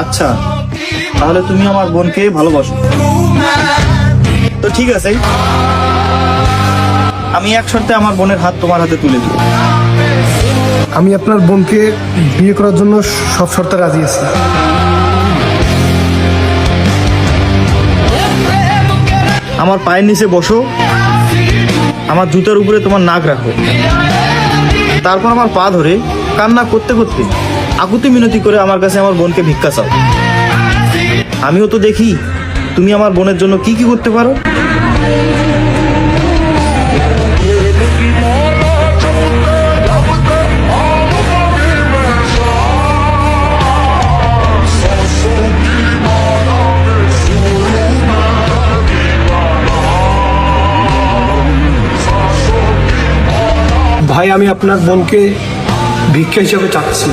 আচ্ছা, তাহলে তুমি আমার বোনকে ভালোবাসো। তো ঠিক আছে, আমি এক শর্তে আমার বোনের হাত তোমার হাতে তুলে দিই। আমি আপনার বোনকে বিয়ে করার জন্য সব শর্তে রাজি আছি। আমার পায়ের নিচে বসো, আমার জুতার উপরে তোমার নাক রাখো, তারপর আমার পা ধরে কান্না করতে করতে আকুতি মিনতি করে আমার কাছে আমার বোনকে ভিক্ষা চাও। আমিও তো দেখি তুমি আমার বোনের জন্য কি কি করতে পারো। ভাই, আমি আপনার বোনকে ভিক্ষা হিসাবে চাচ্ছি।